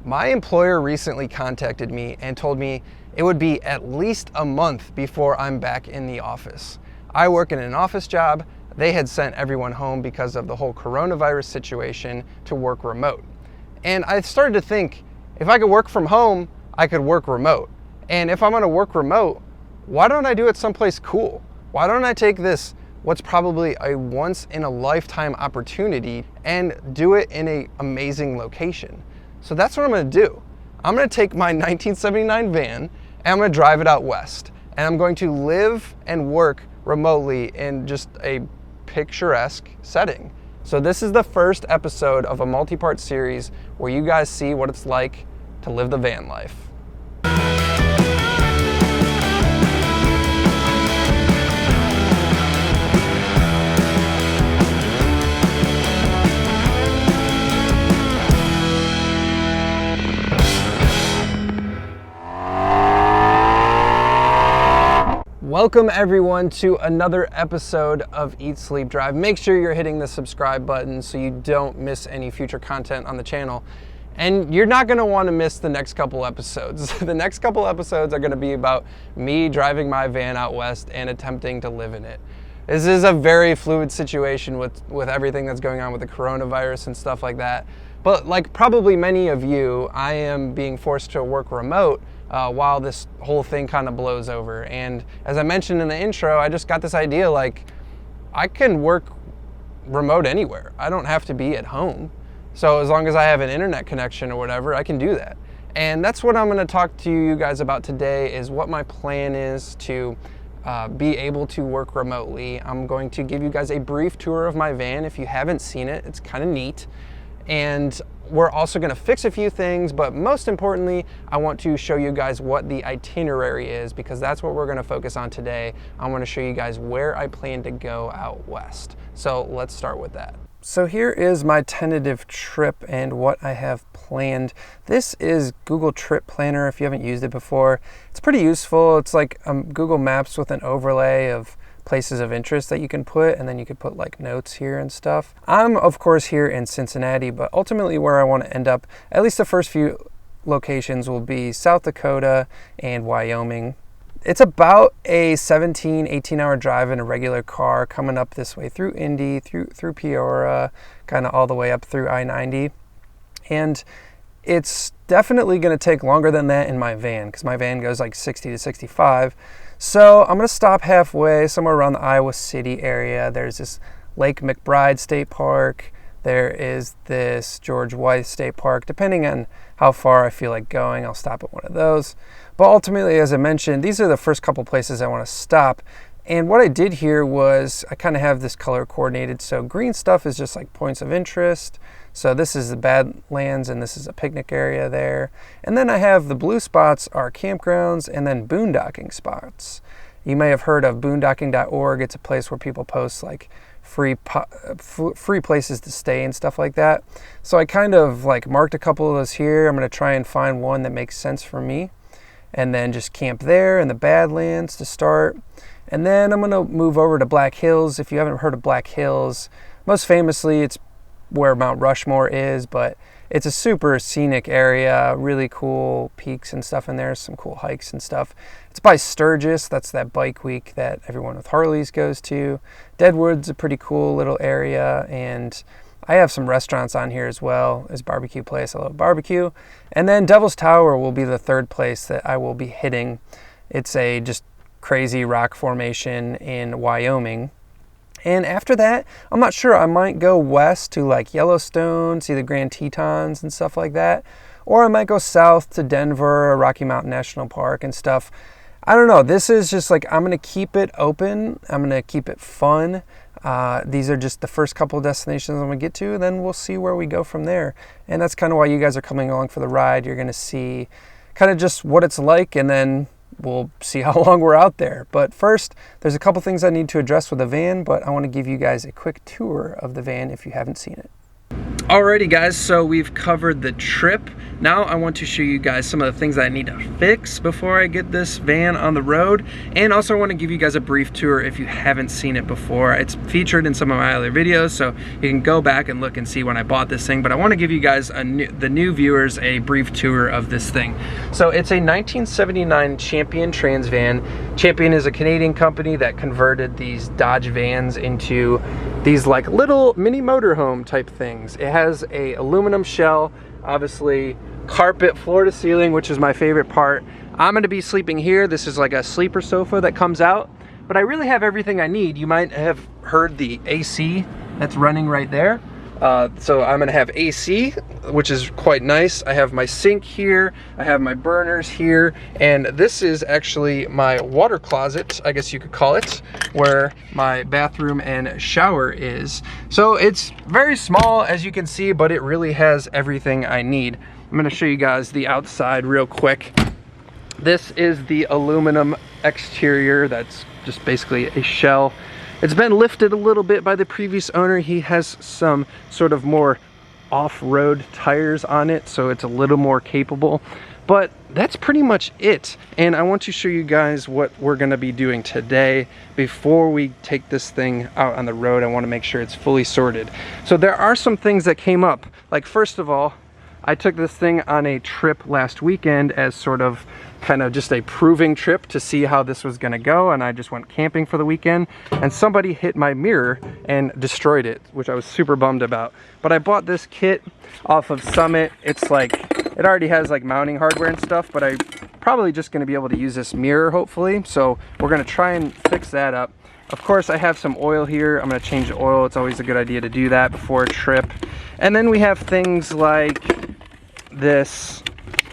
My employer recently contacted me and told me it would be at least a month before I'm back in the office. I work in an office job. They had sent everyone home because of the whole coronavirus situation to work remote. And I started to think, if I could work from home, I could work remote. And if I'm gonna work remote, why don't I do it someplace cool? Why don't I take this, what's probably a once in a lifetime opportunity, and do it in an amazing location? So that's what I'm gonna do. I'm gonna take my 1979 van and I'm gonna drive it out west. And I'm going to live and work remotely in just a picturesque setting. So this is the first episode of a multi-part series where you guys see what it's like to live the van life. Welcome everyone to another episode of Eat, Sleep, Drive. Make sure you're hitting the subscribe button so you don't miss any future content on the channel. And you're not gonna wanna miss the next couple episodes. The next couple episodes are gonna be about me driving my van out west and attempting to live in it. This is a very fluid situation with everything that's going on with the coronavirus and stuff like that. But like probably many of you, I am being forced to work remote while this whole thing kind of blows over. And as I mentioned in the intro, I just got this idea, like, I can work remote anywhere. I don't have to be at home. So as long as I have an internet connection or whatever, I can do that. And that's what I'm gonna talk to you guys about today, is what my plan is to be able to work remotely. I'm going to give you guys a brief tour of my van. If you haven't seen it, it's kind of neat. And we're also gonna fix a few things, but most importantly, I want to show you guys what the itinerary is, because that's what we're gonna focus on today. I wanna show you guys where I plan to go out west. So let's start with that. So here is my tentative trip and what I have planned. This is Google Trip Planner if you haven't used it before. It's pretty useful. It's like Google Maps with an overlay of places of interest that you can put, and then you could put like notes here and stuff. I'm of course here in Cincinnati, but ultimately where I want to end up, at least the first few locations, will be South Dakota and Wyoming. It's about a 18 hour drive in a regular car coming up this way through Indy, through Peoria, kind of all the way up through I-90. And it's definitely going to take longer than that in my van, because my van goes like 60 to 65. So I'm going to stop halfway, somewhere around the Iowa City area. There's this Lake McBride State Park. There is this George Wythe State Park. Depending on how far I feel like going, I'll stop at one of those. But ultimately, as I mentioned, these are the first couple places I want to stop. And what I did here was I kind of have this color coordinated. So green stuff is just like points of interest. So this is the Badlands and this is a picnic area there. And then I have the blue spots are campgrounds and then boondocking spots. You may have heard of boondocking.org. It's a place where people post like free places to stay and stuff like that. So I kind of like marked a couple of those here. I'm going to try and find one that makes sense for me, and then just camp there in the Badlands to start. And then I'm going to move over to Black Hills. If you haven't heard of Black Hills, most famously it's where Mount Rushmore is, but it's a super scenic area, really cool peaks and stuff in there, some cool hikes and stuff. It's by Sturgis. That's that bike week that everyone with Harleys goes to. Deadwood's a pretty cool little area, and I have some restaurants on here as well as barbecue place. I love barbecue. And then Devil's Tower will be the third place that I will be hitting. It's a just crazy rock formation in Wyoming. And after that, I'm not sure, I might go west to like Yellowstone, see the Grand Tetons and stuff like that. Or I might go south to Denver or Rocky Mountain National Park and stuff. I don't know. This is just like, I'm going to keep it open. I'm going to keep it fun. These are just the first couple of destinations I'm going to get to. Then we'll see where we go from there. And that's kind of why you guys are coming along for the ride. You're going to see kind of just what it's like, and then we'll see how long we're out there. But first, there's a couple things I need to address with the van, but I want to give you guys a quick tour of the van if you haven't seen it. Alrighty guys, so we've covered the trip. Now I want to show you guys some of the things that I need to fix before I get this van on the road. And also I want to give you guys a brief tour if you haven't seen it before. It's featured in some of my other videos, so you can go back and look and see when I bought this thing. But I want to give you guys, the new viewers, a brief tour of this thing. So it's a 1979 Champion Trans van. Champion is a Canadian company that converted these Dodge vans into these like little mini motorhome type things. It has a aluminum shell, obviously carpet floor to ceiling, which is my favorite part. I'm gonna be sleeping here. This is like a sleeper sofa that comes out, but I really have everything I need. You might have heard the AC that's running right there. So I'm gonna have AC, which is quite nice. I have my sink here, I have my burners here, and this is actually my water closet, I guess you could call it, where my bathroom and shower is. So it's very small, as you can see, but it really has everything I need. I'm gonna show you guys the outside real quick. This is the aluminum exterior that's just basically a shell. It's been lifted a little bit by the previous owner. He has some sort of more off-road tires on it, so it's a little more capable. But that's pretty much it. And I want to show you guys what we're gonna be doing today. Before we take this thing out on the road, I wanna make sure it's fully sorted. So there are some things that came up. Like, first of all, I took this thing on a trip last weekend as sort of kind of just a proving trip to see how this was gonna go, and I just went camping for the weekend, and somebody hit my mirror and destroyed it, which I was super bummed about. But I bought this kit off of Summit. It's like, it already has like mounting hardware and stuff, but I'm probably just gonna be able to use this mirror hopefully, so we're gonna try and fix that up. Of course, I have some oil here. I'm gonna change the oil. It's always a good idea to do that before a trip. And then we have things like this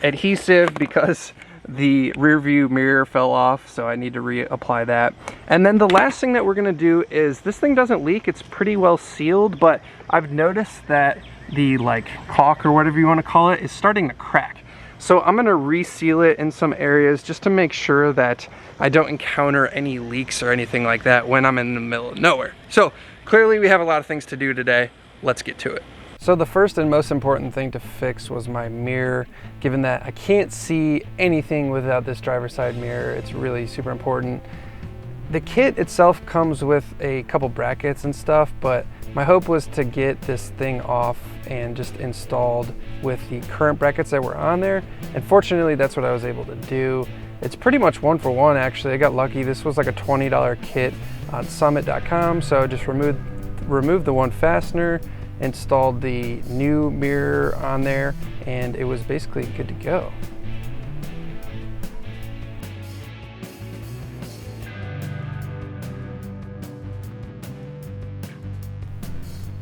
adhesive because the rear view mirror fell off, so I need to reapply that. And then the last thing that we're gonna do is, this thing doesn't leak, it's pretty well sealed, but I've noticed that the like caulk or whatever you wanna call it is starting to crack. So I'm gonna reseal it in some areas just to make sure that I don't encounter any leaks or anything like that when I'm in the middle of nowhere. So clearly we have a lot of things to do today. Let's get to it. So the first and most important thing to fix was my mirror. Given that I can't see anything without this driver's side mirror, it's really super important. The kit itself comes with a couple brackets and stuff, but my hope was to get this thing off and just installed with the current brackets that were on there. And fortunately, that's what I was able to do. It's pretty much one for one, actually. I got lucky. This was like a $20 kit on summit.com. So just removed the one fastener, installed the new mirror on there, and it was basically good to go.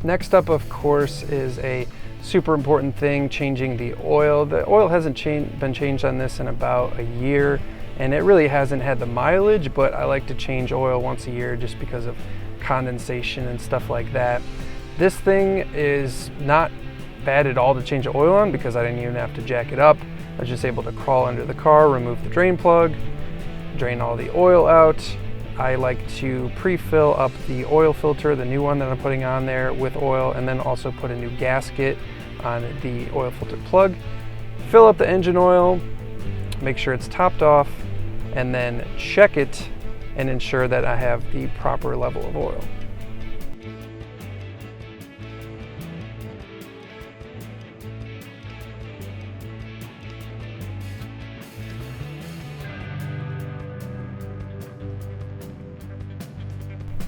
Next up, of course, is a super important thing, changing the oil. The oil hasn't been changed on this in about a year, and it really hasn't had the mileage, but I like to change oil once a year just because of condensation and stuff like that. This thing is not bad at all to change the oil on because I didn't even have to jack it up. I was just able to crawl under the car, remove the drain plug, drain all the oil out. I like to pre-fill up the oil filter, the new one that I'm putting on there, with oil, and then also put a new gasket on the oil filter plug. Fill up the engine oil, make sure it's topped off, and then check it and ensure that I have the proper level of oil.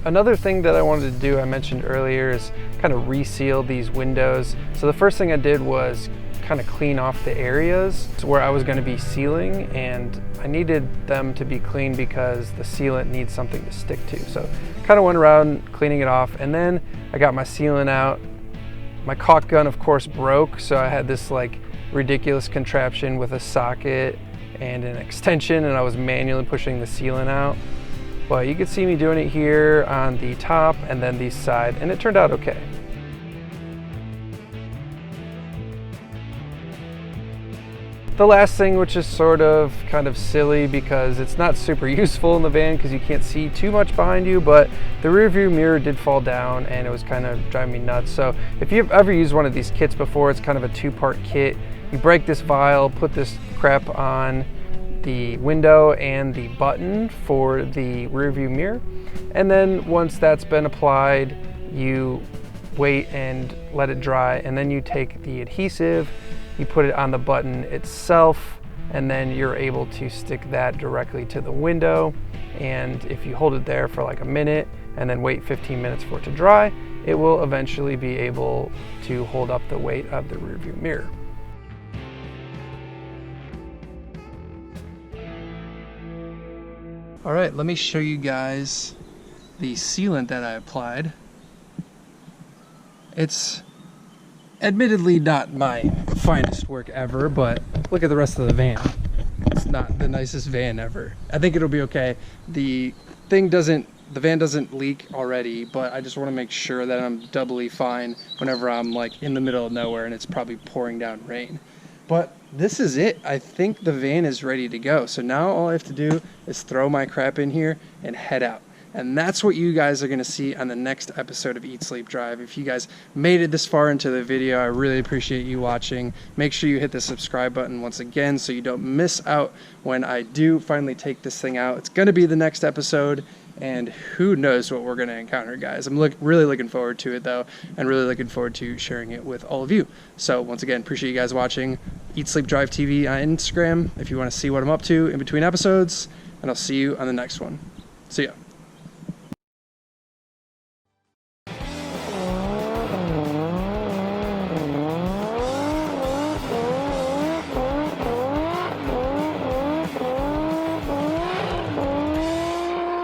Another thing that I wanted to do, I mentioned earlier, is kind of reseal these windows. So the first thing I did was kind of clean off the areas where I was going to be sealing, and I needed them to be clean because the sealant needs something to stick to. So kind of went around cleaning it off, and then I got my sealant out. My caulk gun, of course, broke, so I had this like ridiculous contraption with a socket and an extension, and I was manually pushing the sealant out. But you can see me doing it here on the top and then the side, and it turned out okay. the last thing, which is sort of kind of silly because it's not super useful in the van because you can't see too much behind you, but the rear view mirror did fall down and it was kind of driving me nuts. So if you've ever used one of these kits before, it's kind of a two-part kit. You break this vial, put this crap on the window and the button for the rear view mirror, and then once that's been applied, you wait and let it dry, and then you take the adhesive, you put it on the button itself, and then you're able to stick that directly to the window. And if you hold it there for like a minute and then wait 15 minutes for it to dry, it will eventually be able to hold up the weight of the rear view mirror. All right, let me show you guys the sealant that I applied. It's admittedly not my finest work ever, but look at the rest of the van. It's not the nicest van ever. I think it'll be okay. The van doesn't leak already, but I just want to make sure that I'm doubly fine whenever I'm like in the middle of nowhere and it's probably pouring down rain. But this is it. I think the van is ready to go. So now all I have to do is throw my crap in here and head out. And that's what you guys are going to see on the next episode of Eat Sleep Drive. If you guys made it this far into the video, I really appreciate you watching. Make sure you hit the subscribe button once again so you don't miss out when I do finally take this thing out. It's going to be the next episode, and who knows what we're going to encounter, guys. I'm really looking forward to it, though, and really looking forward to sharing it with all of you. So once again, appreciate you guys watching. Eat Sleep Drive TV on Instagram if you want to see what I'm up to in between episodes, and I'll see you on the next one. See ya.